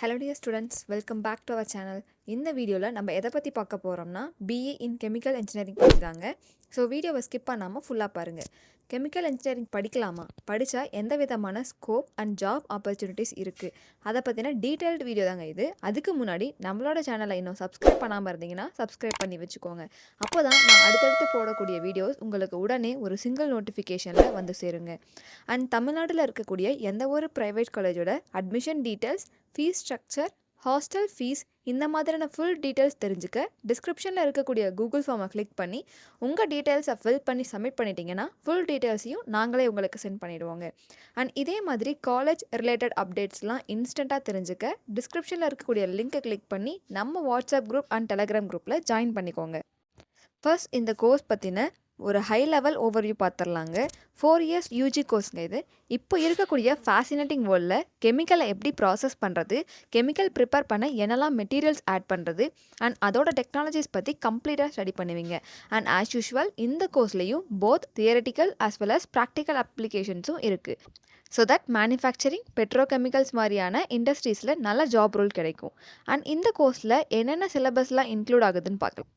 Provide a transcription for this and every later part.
Hello dear students, welcome back to our channel. இந்த வீடியோவில் நம்ம எதை பற்றி பார்க்க போகிறோம்னா BE in Chemical Engineering பற்றி தாங்க. ஸோ வீடியோவை ஸ்கிப் பண்ணாமல் ஃபுல்லாக பாருங்கள். கெமிக்கல் இன்ஜினியரிங் படிக்கலாமா, படித்தா எந்த விதமான ஸ்கோப் அண்ட் ஜாப் ஆப்பர்ச்சுனிட்டிஸ் இருக்குது, அதை பற்றின டீட்டெயில்டு வீடியோ தாங்க இது. அதுக்கு முன்னாடி நம்மளோட சேனலை இன்னும் சப்ஸ்கிரைப் பண்ணாமல் இருந்தீங்கன்னா சப்ஸ்கிரைப் பண்ணி வச்சுக்கோங்க. அப்போ தான் நான் அடுத்தடுத்து போடக்கூடிய வீடியோஸ் உங்களுக்கு உடனே ஒரு சிங்கிள் நோட்டிஃபிகேஷனில் வந்து சேருங்க. அண்ட் தமிழ்நாட்டில் இருக்கக்கூடிய எந்த ஒரு ப்ரைவேட் காலேஜோட admission details, fee structure, hostel fee, இந்த மாதிரியான ஃபுல் டீட்டெயில்ஸ் தெரிஞ்சுக்க டிஸ்கிரிப்ஷனில் இருக்கக்கூடிய கூகுள் ஃபார்மை கிளிக் பண்ணி உங்கள் டீட்டெயில்ஸை ஃபில் பண்ணி சப்மிட் பண்ணிட்டீங்கன்னா ஃபுல் டீட்டெயில்ஸையும் நாங்களே உங்களுக்கு சென்ட் பண்ணிவிடுவோங்க. அண்ட் இதே மாதிரி காலேஜ் ரிலேட்டட் அப்டேட்ஸ்லாம் இன்ஸ்டண்ட்டாக தெரிஞ்சுக்க டிஸ்கிரிப்ஷனில் இருக்கக்கூடிய லிங்க்கை கிளிக் பண்ணி நம்ம வாட்ஸ்அப் குரூப் அண்ட் டெலகிராம் குரூப்பில் ஜாயின் பண்ணிக்கோங்க. ஃபர்ஸ்ட் இந்த கோர்ஸ் பற்றின ஒரு ஹை லெவல் ஓவர்வியூ பார்த்துடலாங்க. 4 இயர்ஸ் யூஜி கோர்ஸுங்க இது. இப்போ இருக்கக்கூடிய ஃபேசினேட்டிங் வேர்ல்டில் கெமிக்கலை எப்படி ப்ராசஸ் பண்ணுறது, கெமிக்கல் ப்ரிப்பேர் பண்ண என்னெல்லாம் மெட்டீரியல்ஸ் ஆட் பண்ணுறது அண்ட் அதோட டெக்னாலஜிஸ் பற்றி கம்ப்ளீட்டாக ஸ்டடி பண்ணுவீங்க. அண்ட் ஆஸ் யூஷுவல் இந்த கோர்ஸ்லேயும் both theoretical as well as practical அப்ளிகேஷன்ஸும் இருக்குது. ஸோ தட் மேனுஃபேக்சரிங், பெட்ரோகெமிக்கல்ஸ் மாதிரியான இண்டஸ்ட்ரீஸில் நல்ல ஜாப் ரோல் கிடைக்கும். அண்ட் இந்த கோர்ஸில் என்னென்ன சிலபஸ்லாம் இன்க்ளூட் ஆகுதுன்னு பார்க்கலாம்.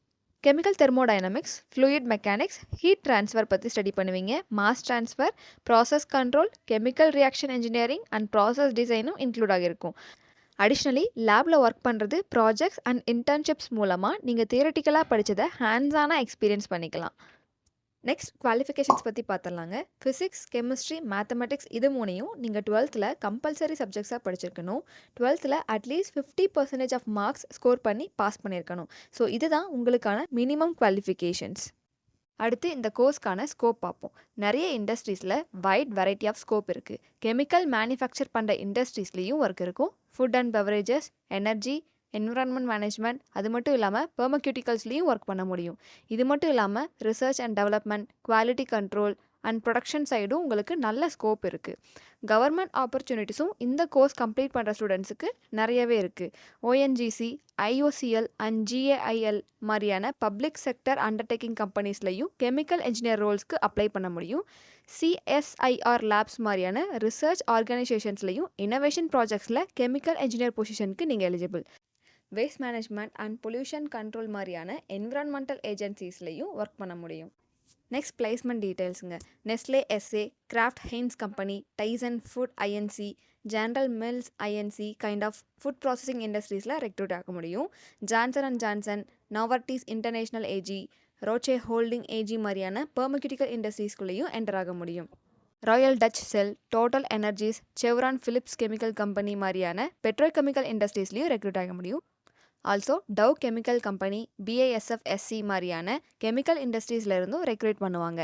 Chemical thermodynamics, fluid mechanics, heat transfer பற்றி ஸ்டடி பண்ணுவீங்க. Mass transfer, process control, chemical reaction engineering and process டிசைனும் இன்க்ளூட் ஆகியிருக்கும். அடிஷ்னலி லேபில் ஒர்க் பண்ணுறது, ப்ராஜெக்ட்ஸ் அண்ட் இன்டர்ன்ஷிப்ஸ் மூலமாக நீங்கள் தியரட்டிக்கலாக படித்ததை ஹேண்ட்ஸான எக்ஸ்பீரியன்ஸ் பண்ணிக்கலாம். நெக்ஸ்ட் குவாலிஃபிகேஷன்ஸ் பற்றி பார்த்துடலாங்க. ஃபிசிக்ஸ், கெமிஸ்ட்ரி, மேத்தமெட்டிக்ஸ் இது மூணையும் நீங்கள் 12th கம்பல்சரி சப்ஜெக்ட்ஸாக படிச்சிருக்கணும். 12th at least 50% of marks score பண்ணி பாஸ் பண்ணியிருக்கணும். ஸோ இதுதான் உங்களுக்கான மினிமம் குவாலிஃபிகேஷன்ஸ். அடுத்து இந்த கோர்ஸ்க்கான ஸ்கோப் பார்ப்போம். நிறைய இண்டஸ்ட்ரீஸில் வைட் வெரைட்டி ஆஃப் ஸ்கோப் இருக்குது. கெமிக்கல் மேனுஃபேக்சர் பண்ணுற இண்டஸ்ட்ரீஸ்லேயும் ஒர்க் இருக்கும். Food and beverages, energy, environment management, அது மட்டும் இல்லாமல் பெர்மக்யூட்டிக்கல்ஸ்லேயும் ஒர்க் பண்ண முடியும். இது மட்டும் இல்லாமல் research and development, quality control and production சைடும் உங்களுக்கு நல்ல ஸ்கோப் இருக்குது. கவர்மெண்ட் ஆப்பர்ச்சுனிட்டிஸும் இந்த கோர்ஸ் கம்ப்ளீட் பண்ணுற ஸ்டூடெண்ட்ஸுக்கு நிறையவே இருக்குது. ONGC, IOCL அண்ட் GAIL மாதிரியான பப்ளிக் செக்டர் அண்டர்டேக்கிங் கம்பெனிஸ்லையும் கெமிக்கல் இன்ஜினியர் ரோல்ஸ்க்கு அப்ளை பண்ண முடியும். CSIR லேப்ஸ் மாதிரியான ரிசர்ச் ஆர்கனைசேஷன்ஸ்லையும் இனோவேஷன் ப்ராஜெக்ட்ஸில் கெமிக்கல் இன்ஜினியர் பொசிஷனுக்கு நீங்கள் eligible. Waste management and pollution control மாதிரியான என்விரான்மெண்டல் ஏஜென்சிஸ்லையும் ஒர்க் பண்ண முடியும். நெக்ஸ்ட் பிளேஸ்மெண்ட் டீட்டெயில்ஸுங்க. Nestle SA, Kraft Heinz company, Tyson food INC, General Mills INC kind of food processing இண்டஸ்ட்ரீஸில் ரெக்ரூட் ஆக முடியும். Johnson and Johnson, Novartis International AG, Roche holding AG மாதிரியான pharmaceutical இண்டஸ்ட்ரீஸ்குள்ளேயும் என்டர் ஆக முடியும். Royal Dutch Shell, Total Energies, Chevron Phillips chemical company மாதிரியான petrochemical இண்டஸ்ட்ரீஸ்லையும் recruit ஆக முடியும். Also Dow chemical company, BASF SC மாதிரியான கெமிக்கல் இண்டஸ்ட்ரீஸ்லேருந்தும் ரெக்ரூட் பண்ணுவாங்க.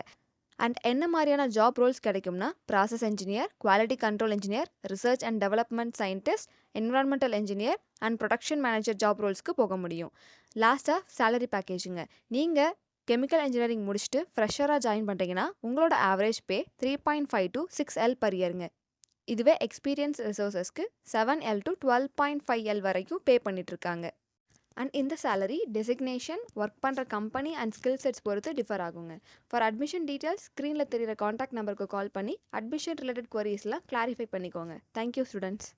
அண்ட் என்ன மாதிரியான ஜாப் ரோல்ஸ் கிடைக்கும்னா process engineer, quality control engineer, research and development scientist, environmental engineer and production manager job ரோல்ஸ்க்கு போக முடியும். லாஸ்ட்டாக சேலரி பேக்கேஜுங்க. நீங்கள் கெமிக்கல் இன்ஜினியரிங் முடிச்சுட்டு ஃப்ரெஷராக ஜாயின் பண்ணுறீங்கன்னா உங்களோட average pay 3.5 to 6L per இயருங்க. இதுவே எக்ஸ்பீரியன்ஸ் ரிசோர்ஸஸ்க்கு 7L to 12.5L வரைக்கும் பே பண்ணிகிட்ருக்காங்க. அண்ட் இந்த சேலரி டெசிக்னேஷன், ஒர்க் பண்ணுற கம்பெனி அண்ட் ஸ்கில் செட்ஸ் பொறுத்து டிஃபர் ஆகுங்க. ஃபார் அட்மிஷன் டீட்டெயில்ஸ் ஸ்க்ரீனில் தெரிகிற காண்டாக்ட் நம்பருக்கு கால் பண்ணி அட்மிஷன் ரிலேட்டட் குவரிஸ்லாம் கிளாரிஃபை பண்ணிக்கோங்க. Thank you students.